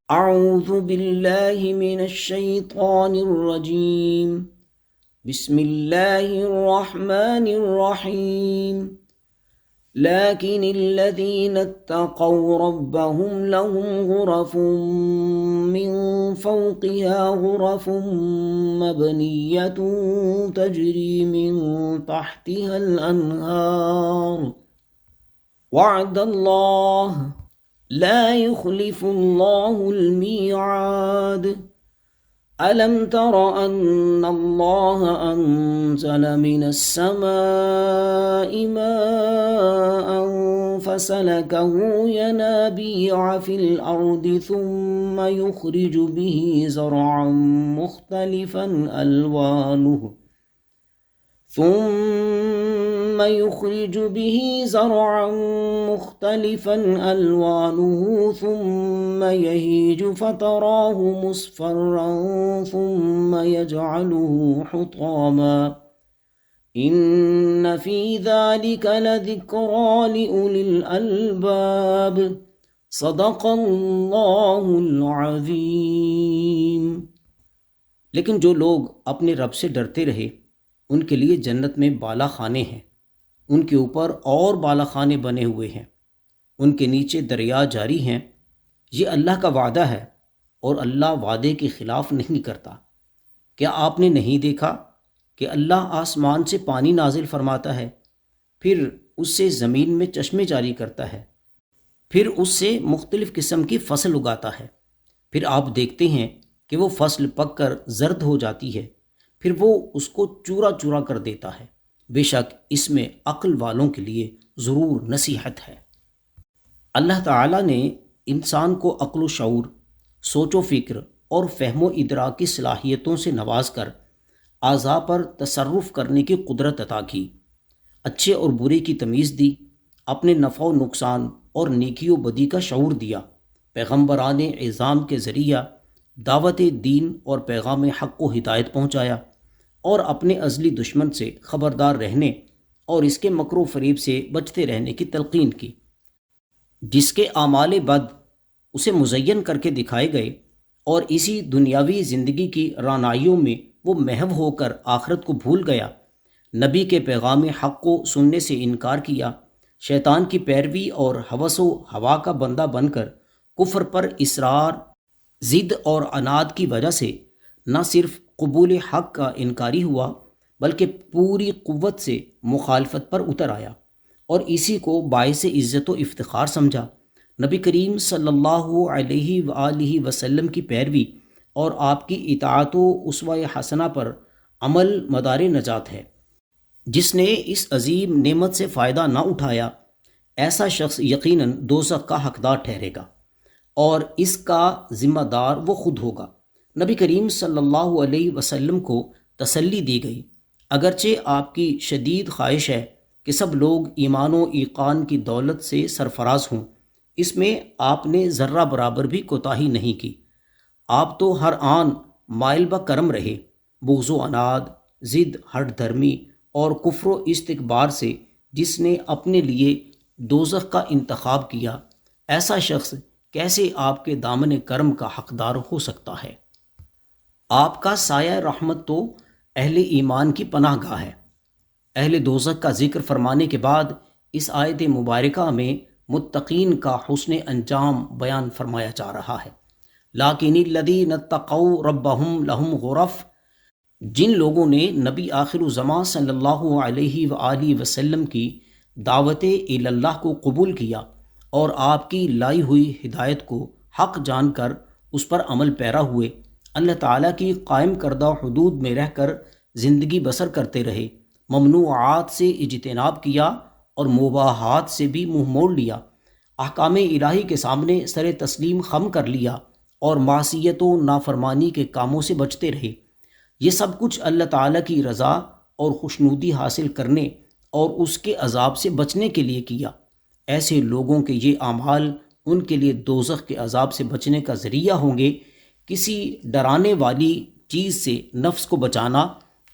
اعوذ باللہ من الشیطان الرجیم بسم اللہ الرحمن الرحیم لكن الذين اتقوا ربهم لهم غرف من فوقها غرف مبنية تجري من تحتها الأنهار وعد الله لا يخلف الله الميعاد ألم تر أن الله أنزل من السماء ماء فسلكه ينابيع في الأرض ثم يخرج به زرعا مختلفا ألوانه ثم يهيج فتراه مصفرا ثم يجعله حطاما إن في ذلك لذكرى لأولي الألباب صدق اللہ العظیم۔ لیکن جو لوگ اپنے رب سے ڈرتے رہے ان کے لیے جنت میں بالا خانے ہیں، ان کے اوپر اور بالا خانے بنے ہوئے ہیں، ان کے نیچے دریا جاری ہیں۔ یہ اللہ کا وعدہ ہے اور اللہ وعدے کے خلاف نہیں کرتا۔ کیا آپ نے نہیں دیکھا کہ اللہ آسمان سے پانی نازل فرماتا ہے، پھر اس سے زمین میں چشمے جاری کرتا ہے، پھر اس سے مختلف قسم کی فصل اگاتا ہے، پھر آپ دیکھتے ہیں کہ وہ فصل پک کر زرد ہو جاتی ہے، پھر وہ اس کو چورا چورا کر دیتا ہے۔ بے شک اس میں عقل والوں کے لیے ضرور نصیحت ہے۔ اللہ تعالیٰ نے انسان کو عقل و شعور، سوچ و فکر اور فہم و ادراک کی صلاحیتوں سے نواز کر اعضاء پر تصرف کرنے کی قدرت عطا کی، اچھے اور برے کی تمیز دی، اپنے نفع و نقصان اور نیکی و بدی کا شعور دیا، پیغمبران اعظام کے ذریعہ دعوت دین اور پیغام حق و ہدایت پہنچایا، اور اپنے ازلی دشمن سے خبردار رہنے اور اس کے مکر و فریب سے بچتے رہنے کی تلقین کی۔ جس کے اعمال بد اسے مزین کر کے دکھائے گئے اور اسی دنیاوی زندگی کی رعنائیوں میں وہ محو ہو کر آخرت کو بھول گیا، نبی کے پیغام حق کو سننے سے انکار کیا، شیطان کی پیروی اور ہوس و ہوا کا بندہ بن کر کفر پر اصرار، ضد اور عناد کی وجہ سے نہ صرف قبول حق کا انکاری ہوا بلکہ پوری قوت سے مخالفت پر اتر آیا، اور اسی کو باعث عزت و افتخار سمجھا۔ نبی کریم صلی اللہ علیہ وآلہ وسلم کی پیروی اور آپ کی اطاعت و اسوہ حسنہ پر عمل مدار نجات ہے۔ جس نے اس عظیم نعمت سے فائدہ نہ اٹھایا، ایسا شخص یقیناً دوزخ کا حقدار ٹھہرے گا، اور اس کا ذمہ دار وہ خود ہوگا۔ نبی کریم صلی اللہ علیہ وسلم کو تسلی دی گئی، اگرچہ آپ کی شدید خواہش ہے کہ سب لوگ ایمان و ایقان کی دولت سے سرفراز ہوں، اس میں آپ نے ذرہ برابر بھی کوتاہی نہیں کی۔ آپ تو ہر آن مائل بکرم رہے، بغض و عناد، ضد، ہٹ دھرمی اور کفر و استکبار سے جس نے اپنے لیے دوزخ کا انتخاب کیا، ایسا شخص کیسے آپ کے دامن کرم کا حقدار ہو سکتا ہے؟ آپ کا سایہ رحمت تو اہل ایمان کی پناہ گاہ ہے۔ اہل دوزخ کا ذکر فرمانے کے بعد اس آیت مبارکہ میں متقین کا حسن انجام بیان فرمایا جا رہا ہے۔ لیکن الذین اتقوا ربہم لہم غرف، جن لوگوں نے نبی آخر الزماں صلی اللہ علیہ وآلہ وسلم کی دعوت اللہ کو قبول کیا اور آپ کی لائی ہوئی ہدایت کو حق جان کر اس پر عمل پیرا ہوئے، اللہ تعالیٰ کی قائم کردہ حدود میں رہ کر زندگی بسر کرتے رہے، ممنوعات سے اجتناب کیا اور مباحات سے بھی منہ موڑ لیا، احکام الہی کے سامنے سر تسلیم خم کر لیا اور معصیت و نافرمانی کے کاموں سے بچتے رہے۔ یہ سب کچھ اللہ تعالیٰ کی رضا اور خوشنودی حاصل کرنے اور اس کے عذاب سے بچنے کے لیے کیا۔ ایسے لوگوں کے یہ اعمال ان کے لیے دوزخ کے عذاب سے بچنے کا ذریعہ ہوں گے۔ کسی ڈرانے والی چیز سے نفس کو بچانا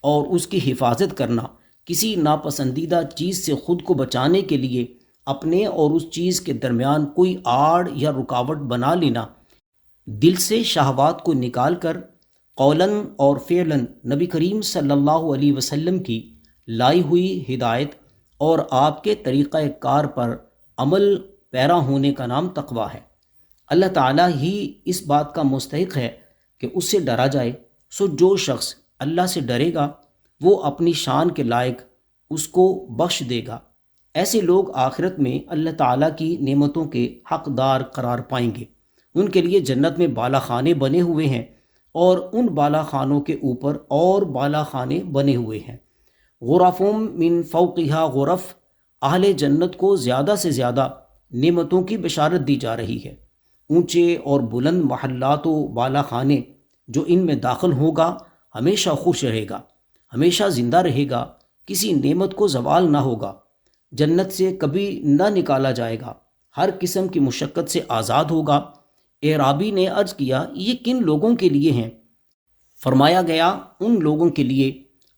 اور اس کی حفاظت کرنا، کسی ناپسندیدہ چیز سے خود کو بچانے کے لیے اپنے اور اس چیز کے درمیان کوئی آڑ یا رکاوٹ بنا لینا، دل سے شہوات کو نکال کر قولاً اور فعلاً نبی کریم صلی اللہ علیہ وسلم کی لائی ہوئی ہدایت اور آپ کے طریقہ کار پر عمل پیرا ہونے کا نام تقویٰ ہے۔ اللہ تعالیٰ ہی اس بات کا مستحق ہے کہ اس سے ڈرا جائے، سو جو شخص اللہ سے ڈرے گا وہ اپنی شان کے لائق اس کو بخش دے گا۔ ایسے لوگ آخرت میں اللہ تعالیٰ کی نعمتوں کے حقدار قرار پائیں گے۔ ان کے لیے جنت میں بالا خانے بنے ہوئے ہیں اور ان بالا خانوں کے اوپر اور بالا خانے بنے ہوئے ہیں۔ غرفم من فوقها غرف، اہل جنت کو زیادہ سے زیادہ نعمتوں کی بشارت دی جا رہی ہے۔ اونچے اور بلند محلات و بالا خانے جو ان میں داخل ہوگا ہمیشہ خوش رہے گا، ہمیشہ زندہ رہے گا، کسی نعمت کو زوال نہ ہوگا، جنت سے کبھی نہ نکالا جائے گا، ہر قسم کی مشقت سے آزاد ہوگا۔ اعرابی نے عرض کیا، یہ کن لوگوں کے لیے ہیں؟ فرمایا گیا، ان لوگوں کے لیے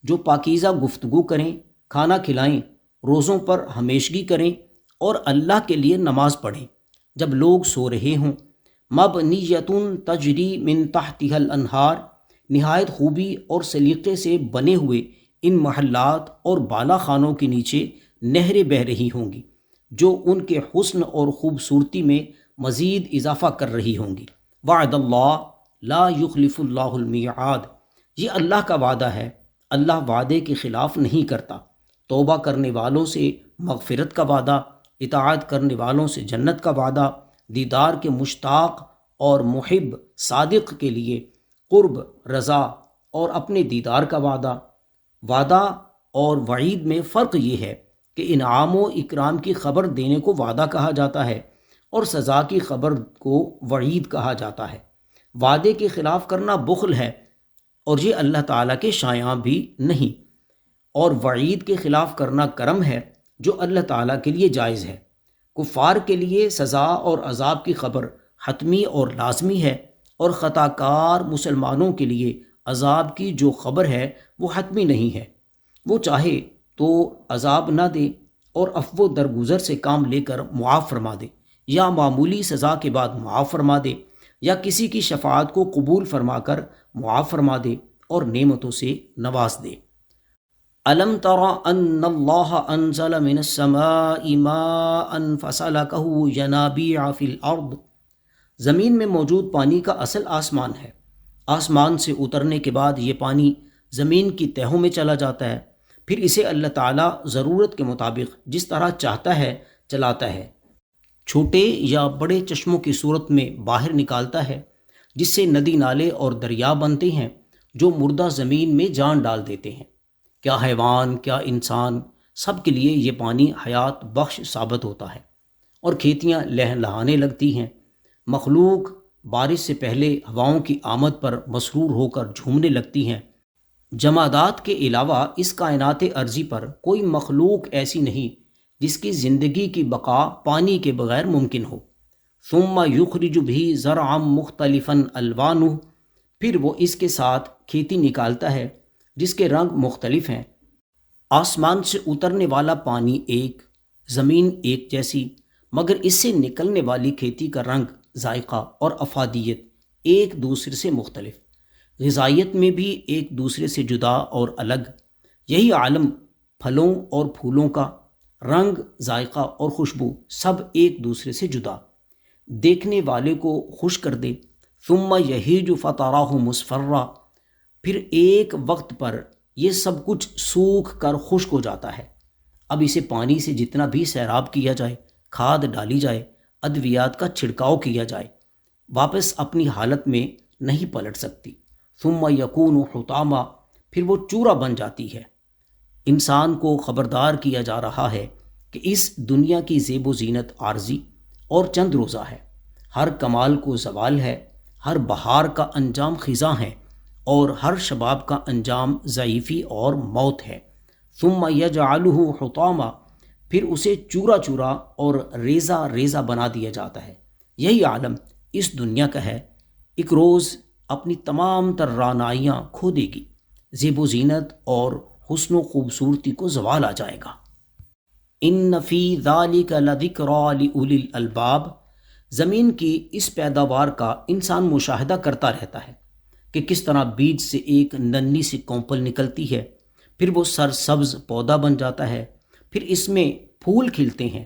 جو پاکیزہ گفتگو کریں، کھانا کھلائیں، روزوں پر ہمیشگی کریں اور اللہ کے لیے نماز پڑھیں جب لوگ سو رہے ہوں۔ مبنیۃ تجری من تحتها الانہار، نہایت خوبی اور سلیقے سے بنے ہوئے ان محلات اور بالا خانوں کے نیچے نہریں بہہ رہی ہوں گی جو ان کے حسن اور خوبصورتی میں مزید اضافہ کر رہی ہوں گی۔ وعد اللہ لا یخلف اللہ المیعاد، یہ اللہ کا وعدہ ہے، اللہ وعدے کے خلاف نہیں کرتا۔ توبہ کرنے والوں سے مغفرت کا وعدہ، اطاعت کرنے والوں سے جنت کا وعدہ، دیدار کے مشتاق اور محب صادق کے لیے قرب، رضا اور اپنے دیدار کا وعدہ۔ وعدہ اور وعید میں فرق یہ ہے کہ انعام و اکرام کی خبر دینے کو وعدہ کہا جاتا ہے اور سزا کی خبر کو وعید کہا جاتا ہے۔ وعدے کے خلاف کرنا بخل ہے اور یہ اللہ تعالیٰ کے شایاں بھی نہیں، اور وعید کے خلاف کرنا کرم ہے جو اللہ تعالیٰ کے لیے جائز ہے۔ کفار کے لیے سزا اور عذاب کی خبر حتمی اور لازمی ہے، اور خطا کار مسلمانوں کے لیے عذاب کی جو خبر ہے وہ حتمی نہیں ہے۔ وہ چاہے تو عذاب نہ دے اور عفو درگزر سے کام لے کر معاف فرما دے، یا معمولی سزا کے بعد معاف فرما دے، یا کسی کی شفاعت کو قبول فرما کر معاف فرما دے اور نعمتوں سے نواز دے۔ الم تر ان اللہ انزل من السماء ماء فسلکہ ینابیع فی الارض، زمین میں موجود پانی کا اصل آسمان ہے۔ آسمان سے اترنے کے بعد یہ پانی زمین کی تہوں میں چلا جاتا ہے، پھر اسے اللہ تعالیٰ ضرورت کے مطابق جس طرح چاہتا ہے چلاتا ہے، چھوٹے یا بڑے چشموں کی صورت میں باہر نکالتا ہے، جس سے ندی نالے اور دریا بنتے ہیں جو مردہ زمین میں جان ڈال دیتے ہیں۔ کیا حیوان، کیا انسان، سب کے لیے یہ پانی حیات بخش ثابت ہوتا ہے، اور کھیتیاں لہلہانے لگتی ہیں۔ مخلوق بارش سے پہلے ہواؤں کی آمد پر مسرور ہو کر جھومنے لگتی ہیں۔ جمادات کے علاوہ اس کائنات ارضی پر کوئی مخلوق ایسی نہیں جس کی زندگی کی بقا پانی کے بغیر ممکن ہو۔ ثم یخرج بھی زرعا مختلفا الوانہ، پھر وہ اس کے ساتھ کھیتی نکالتا ہے جس کے رنگ مختلف ہیں۔ آسمان سے اترنے والا پانی ایک، زمین ایک جیسی، مگر اس سے نکلنے والی کھیتی کا رنگ، ذائقہ اور افادیت ایک دوسرے سے مختلف، غذائیت میں بھی ایک دوسرے سے جدا اور الگ۔ یہی عالم پھلوں اور پھولوں کا رنگ، ذائقہ اور خوشبو سب ایک دوسرے سے جدا، دیکھنے والے کو خوش کر دے۔ ثم یہیج فتراہ مصفرا، پھر ایک وقت پر یہ سب کچھ سوکھ کر خشک ہو جاتا ہے۔ اب اسے پانی سے جتنا بھی سیراب کیا جائے، کھاد ڈالی جائے، ادویات کا چھڑکاؤ کیا جائے، واپس اپنی حالت میں نہیں پلٹ سکتی۔ ثم یکون حطاما، پھر وہ چورا بن جاتی ہے۔ انسان کو خبردار کیا جا رہا ہے کہ اس دنیا کی زیب و زینت عارضی اور چند روزہ ہے، ہر کمال کو زوال ہے، ہر بہار کا انجام خزاں ہے، اور ہر شباب کا انجام ضعیفی اور موت ہے۔ ثم یجعلہ حطاما، پھر اسے چورا چورا اور ریزہ ریزہ بنا دیا جاتا ہے۔ یہی عالم اس دنیا کا ہے، ایک روز اپنی تمام تر رعنائیاں کھو دے گی، زیب و زینت اور حسن و خوبصورتی کو زوال آ جائے گا۔ ان فی ذالک لذکری لأولی الالباب، زمین کی اس پیداوار کا انسان مشاہدہ کرتا رہتا ہے کہ کس طرح بیج سے ایک ننھی سی کونپل نکلتی ہے، پھر وہ سرسبز پودا بن جاتا ہے، پھر اس میں پھول کھلتے ہیں،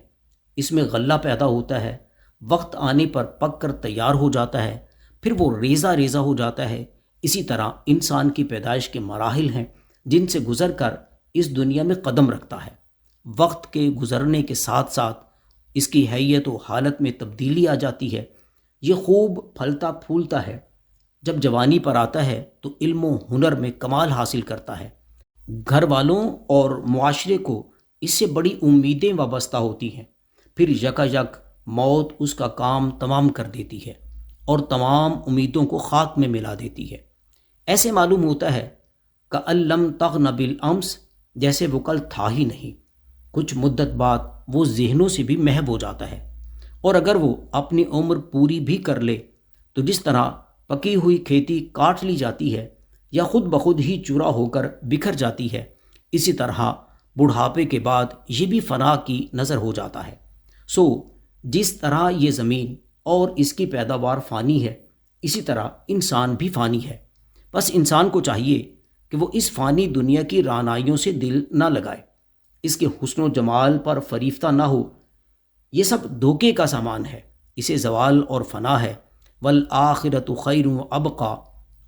اس میں غلہ پیدا ہوتا ہے، وقت آنے پر پک کر تیار ہو جاتا ہے، پھر وہ ریزہ ریزہ ہو جاتا ہے۔ اسی طرح انسان کی پیدائش کے مراحل ہیں جن سے گزر کر اس دنیا میں قدم رکھتا ہے۔ وقت کے گزرنے کے ساتھ ساتھ اس کی حیت و حالت میں تبدیلی آ جاتی ہے، یہ خوب پھلتا پھولتا ہے، جب جوانی پر آتا ہے تو علم و ہنر میں کمال حاصل کرتا ہے، گھر والوں اور معاشرے کو اس سے بڑی امیدیں وابستہ ہوتی ہیں، پھر یکا یک موت اس کا کام تمام کر دیتی ہے اور تمام امیدوں کو خاک میں ملا دیتی ہے۔ ایسے معلوم ہوتا ہے کہ لم تغن بالامس، جیسے وہ کل تھا ہی نہیں۔ کچھ مدت بعد وہ ذہنوں سے بھی محو ہو جاتا ہے، اور اگر وہ اپنی عمر پوری بھی کر لے تو جس طرح پکی ہوئی کھیتی کاٹ لی جاتی ہے یا خود بخود ہی چورا ہو کر بکھر جاتی ہے، اسی طرح بڑھاپے کے بعد یہ بھی فنا کی نظر ہو جاتا ہے۔ سو جس طرح یہ زمین اور اس کی پیداوار فانی ہے، اسی طرح انسان بھی فانی ہے۔ بس انسان کو چاہیے کہ وہ اس فانی دنیا کی رعنائیوں سے دل نہ لگائے، اس کے حسن و جمال پر فریفتہ نہ ہو۔ یہ سب دھوکے کا سامان ہے، اسے زوال اور فنا ہے۔ والآخرۃ خیر و ابقا،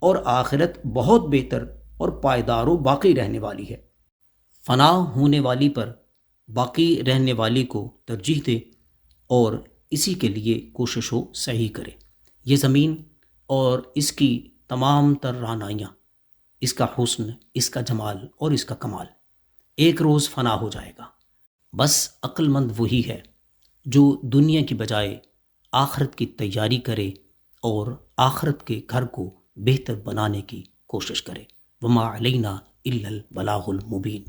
اور آخرت بہت بہتر اور پائیدار و باقی رہنے والی ہے۔ فنا ہونے والی پر باقی رہنے والی کو ترجیح دے اور اسی کے لیے کوشش و سعی کرے۔ یہ زمین اور اس کی تمام تر رعنائیاں، اس کا حسن، اس کا جمال اور اس کا کمال ایک روز فنا ہو جائے گا۔ بس عقل مند وہی ہے جو دنیا کی بجائے آخرت کی تیاری کرے اور آخرت کے گھر کو بہتر بنانے کی کوشش کرے۔ وما علینا الا البلاغ المبین۔